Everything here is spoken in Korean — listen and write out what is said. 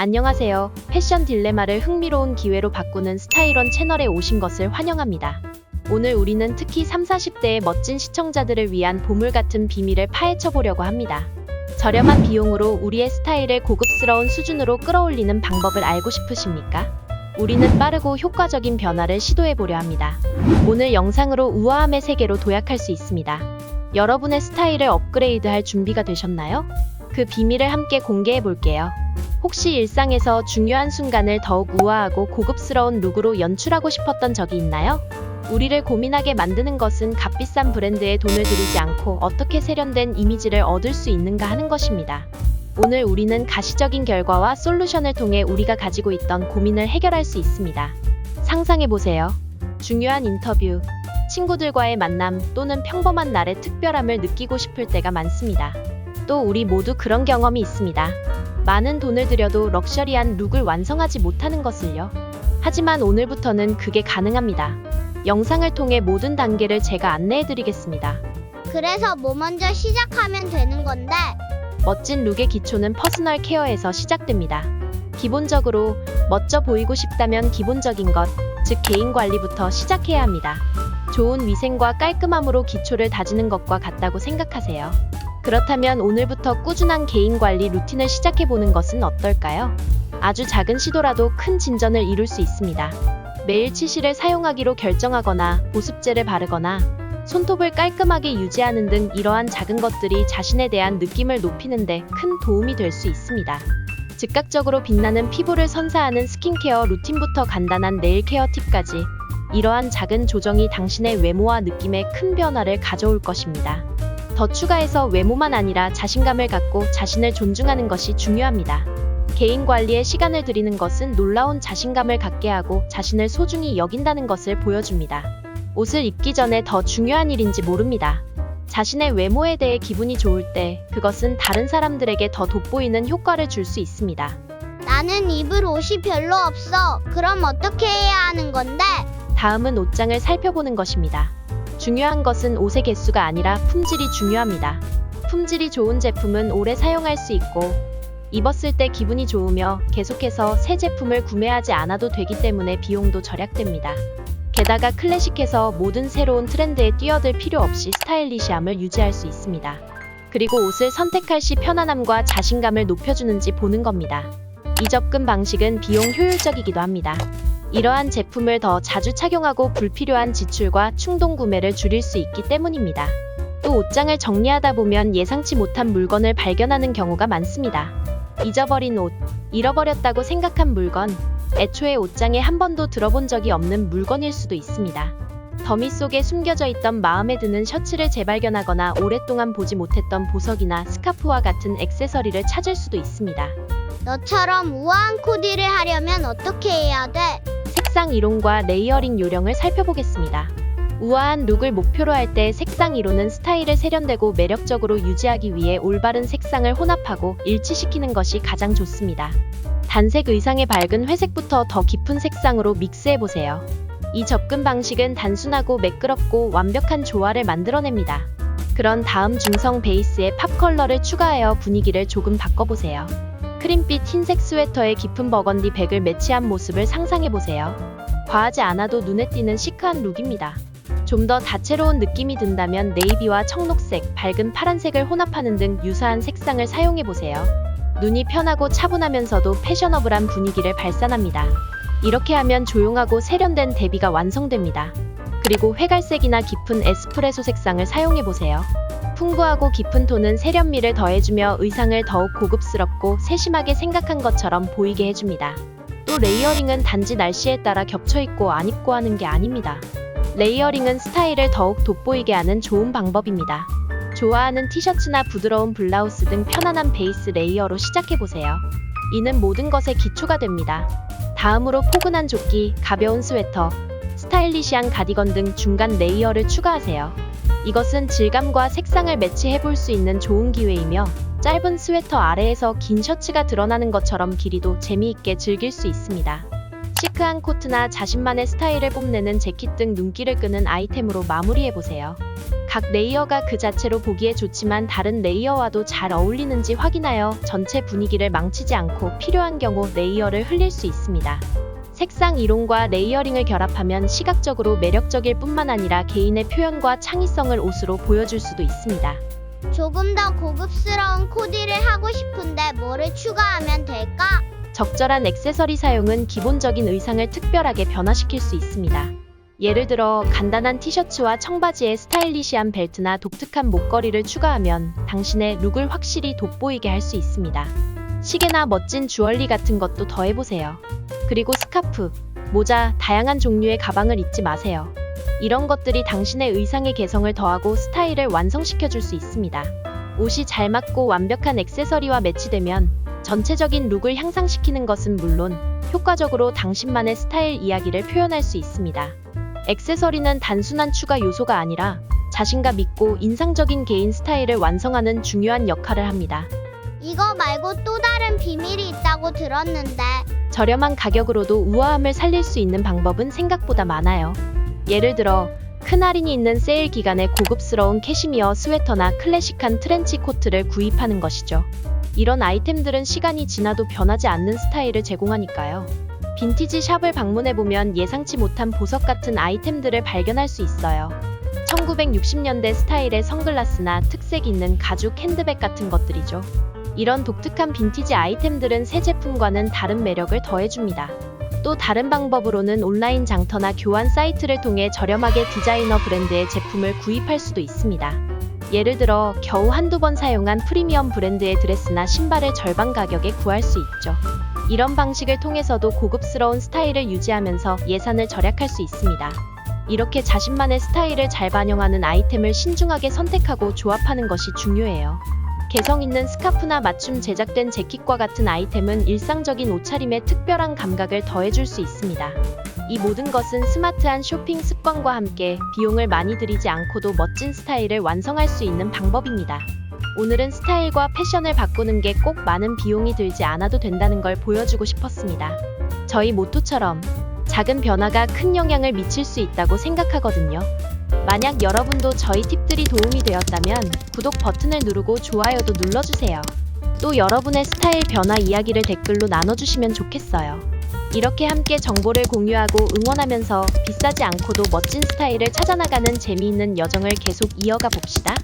안녕하세요. 패션 딜레마를 흥미로운 기회로 바꾸는 스타일원 채널에 오신 것을 환영합니다. 오늘 우리는 특히 30, 40대의 멋진 시청자들을 위한 보물 같은 비밀을 파헤쳐 보려고 합니다. 저렴한 비용으로 우리의 스타일을 고급스러운 수준으로 끌어올리는 방법을 알고 싶으십니까? 우리는 빠르고 효과적인 변화를 시도해 보려 합니다. 오늘 영상으로 우아함의 세계로 도약할 수 있습니다. 여러분의 스타일을 업그레이드할 준비가 되셨나요? 그 비밀을 함께 공개해 볼게요. 혹시 일상에서 중요한 순간을 더욱 우아하고 고급스러운 룩으로 연출하고 싶었던 적이 있나요? 우리를 고민하게 만드는 것은 값비싼 브랜드에 돈을 들이지 않고 어떻게 세련된 이미지를 얻을 수 있는가 하는 것입니다. 오늘 우리는 가시적인 결과와 솔루션을 통해 우리가 가지고 있던 고민을 해결할 수 있습니다. 상상해보세요. 중요한 인터뷰, 친구들과의 만남 또는 평범한 날의 특별함을 느끼고 싶을 때가 많습니다. 또 우리 모두 그런 경험이 있습니다. 많은 돈을 들여도 럭셔리한 룩을 완성하지 못하는 것을요. 하지만 오늘부터는 그게 가능합니다. 영상을 통해 모든 단계를 제가 안내해드리겠습니다. 그래서 뭐 먼저 시작하면 되는 건데? 멋진 룩의 기초는 퍼스널 케어에서 시작됩니다. 기본적으로 멋져 보이고 싶다면 기본적인 것, 즉 개인 관리부터 시작해야 합니다. 좋은 위생과 깔끔함으로 기초를 다지는 것과 같다고 생각하세요. 그렇다면 오늘부터 꾸준한 개인 관리 루틴을 시작해보는 것은 어떨까요? 아주 작은 시도라도 큰 진전을 이룰 수 있습니다. 매일 치실을 사용하기로 결정하거나 보습제를 바르거나 손톱을 깔끔하게 유지하는 등 이러한 작은 것들이 자신에 대한 느낌을 높이는 데 큰 도움이 될 수 있습니다. 즉각적으로 빛나는 피부를 선사하는 스킨케어 루틴부터 간단한 네일 케어 팁까지 이러한 작은 조정이 당신의 외모와 느낌에 큰 변화를 가져올 것입니다. 더 추가해서 외모만 아니라 자신감을 갖고 자신을 존중하는 것이 중요합니다. 개인 관리에 시간을 들이는 것은 놀라운 자신감을 갖게 하고 자신을 소중히 여긴다는 것을 보여줍니다. 옷을 입기 전에 더 중요한 일인지 모릅니다. 자신의 외모에 대해 기분이 좋을 때 그것은 다른 사람들에게 더 돋보이는 효과를 줄 수 있습니다. 나는 입을 옷이 별로 없어. 그럼 어떻게 해야 하는 건데? 다음은 옷장을 살펴보는 것입니다. 중요한 것은 옷의 개수가 아니라 품질이 중요합니다. 품질이 좋은 제품은 오래 사용할 수 있고 입었을 때 기분이 좋으며 계속해서 새 제품을 구매하지 않아도 되기 때문에 비용도 절약됩니다. 게다가 클래식해서 모든 새로운 트렌드에 뛰어들 필요 없이 스타일리시함을 유지할 수 있습니다. 그리고 옷을 선택할 시 편안함과 자신감을 높여주는지 보는 겁니다. 이 접근 방식은 비용 효율적이기도 합니다. 이러한 제품을 더 자주 착용하고 불필요한 지출과 충동 구매를 줄일 수 있기 때문입니다. 또 옷장을 정리하다 보면 예상치 못한 물건을 발견하는 경우가 많습니다. 잊어버린 옷, 잃어버렸다고 생각한 물건, 애초에 옷장에 한 번도 들어본 적이 없는 물건일 수도 있습니다. 더미 속에 숨겨져 있던 마음에 드는 셔츠를 재발견하거나 오랫동안 보지 못했던 보석이나 스카프와 같은 액세서리를 찾을 수도 있습니다. 너처럼 우아한 코디를 하려면 어떻게 해야 돼? 색상 이론과 레이어링 요령을 살펴보겠습니다. 우아한 룩을 목표로 할 때 색상 이론은 스타일을 세련되고 매력적으로 유지하기 위해 올바른 색상을 혼합하고 일치시키는 것이 가장 좋습니다. 단색 의상의 밝은 회색부터 더 깊은 색상으로 믹스해보세요. 이 접근 방식은 단순하고 매끄럽고 완벽한 조화를 만들어냅니다. 그런 다음 중성 베이스에 팝 컬러를 추가하여 분위기를 조금 바꿔보세요. 크림빛 흰색 스웨터에 깊은 버건디 백을 매치한 모습을 상상해보세요. 과하지 않아도 눈에 띄는 시크한 룩입니다. 좀 더 다채로운 느낌이 든다면 네이비와 청록색, 밝은 파란색을 혼합하는 등 유사한 색상을 사용해보세요. 눈이 편하고 차분하면서도 패셔너블한 분위기를 발산합니다. 이렇게 하면 조용하고 세련된 대비가 완성됩니다. 그리고 회갈색이나 깊은 에스프레소 색상을 사용해보세요. 풍부하고 깊은 톤은 세련미를 더해주며 의상을 더욱 고급스럽고 세심하게 생각한 것처럼 보이게 해줍니다. 또 레이어링은 단지 날씨에 따라 겹쳐입고 안 입고 하는 게 아닙니다. 레이어링은 스타일을 더욱 돋보이게 하는 좋은 방법입니다. 좋아하는 티셔츠나 부드러운 블라우스 등 편안한 베이스 레이어로 시작해보세요. 이는 모든 것의 기초가 됩니다. 다음으로 포근한 조끼, 가벼운 스웨터, 스타일리시한 가디건 등 중간 레이어를 추가하세요. 이것은 질감과 색상을 매치해볼 수 있는 좋은 기회이며 짧은 스웨터 아래에서 긴 셔츠가 드러나는 것처럼 길이도 재미있게 즐길 수 있습니다. 시크한 코트나 자신만의 스타일을 뽐내는 재킷 등 눈길을 끄는 아이템으로 마무리해보세요. 각 레이어가 그 자체로 보기에 좋지만 다른 레이어와도 잘 어울리는지 확인하여 전체 분위기를 망치지 않고 필요한 경우 레이어를 흘릴 수 있습니다. 색상 이론과 레이어링을 결합하면 시각적으로 매력적일 뿐만 아니라 개인의 표현과 창의성을 옷으로 보여줄 수도 있습니다. 조금 더 고급스러운 코디를 하고 싶은데 뭐를 추가하면 될까? 적절한 액세서리 사용은 기본적인 의상을 특별하게 변화시킬 수 있습니다. 예를 들어 간단한 티셔츠와 청바지에 스타일리시한 벨트나 독특한 목걸이를 추가하면 당신의 룩을 확실히 돋보이게 할 수 있습니다. 시계나 멋진 주얼리 같은 것도 더해보세요. 그리고 스카프, 모자, 다양한 종류의 가방을 잊지 마세요. 이런 것들이 당신의 의상의 개성을 더하고 스타일을 완성시켜줄 수 있습니다. 옷이 잘 맞고 완벽한 액세서리와 매치되면 전체적인 룩을 향상시키는 것은 물론 효과적으로 당신만의 스타일 이야기를 표현할 수 있습니다. 액세서리는 단순한 추가 요소가 아니라 자신감 있고 인상적인 개인 스타일을 완성하는 중요한 역할을 합니다. 이거 말고 또 다른 비밀이 있다고 들었는데. 저렴한 가격으로도 우아함을 살릴 수 있는 방법은 생각보다 많아요. 예를 들어 큰 할인이 있는 세일 기간에 고급스러운 캐시미어 스웨터나 클래식한 트렌치 코트를 구입하는 것이죠. 이런 아이템들은 시간이 지나도 변하지 않는 스타일을 제공하니까요. 빈티지 샵을 방문해보면 예상치 못한 보석 같은 아이템들을 발견할 수 있어요. 1960년대 스타일의 선글라스나 특색 있는 가죽 핸드백 같은 것들이죠. 이런 독특한 빈티지 아이템들은 새 제품과는 다른 매력을 더해줍니다. 또 다른 방법으로는 온라인 장터나 교환 사이트를 통해 저렴하게 디자이너 브랜드의 제품을 구입할 수도 있습니다. 예를 들어 겨우 한두 번 사용한 프리미엄 브랜드의 드레스나 신발을 절반 가격에 구할 수 있죠. 이런 방식을 통해서도 고급스러운 스타일을 유지하면서 예산을 절약할 수 있습니다. 이렇게 자신만의 스타일을 잘 반영하는 아이템을 신중하게 선택하고 조합하는 것이 중요해요. 개성 있는 스카프나 맞춤 제작된 재킷과 같은 아이템은 일상적인 옷차림에 특별한 감각을 더해줄 수 있습니다. 이 모든 것은 스마트한 쇼핑 습관과 함께 비용을 많이 들이지 않고도 멋진 스타일을 완성할 수 있는 방법입니다. 오늘은 스타일과 패션을 바꾸는 게 꼭 많은 비용이 들지 않아도 된다는 걸 보여주고 싶었습니다. 저희 모토처럼 작은 변화가 큰 영향을 미칠 수 있다고 생각하거든요. 만약 여러분도 저희 팁들이 도움이 되었다면 구독 버튼을 누르고 좋아요도 눌러주세요. 또 여러분의 스타일 변화 이야기를 댓글로 나눠주시면 좋겠어요. 이렇게 함께 정보를 공유하고 응원하면서 비싸지 않고도 멋진 스타일을 찾아나가는 재미있는 여정을 계속 이어가 봅시다.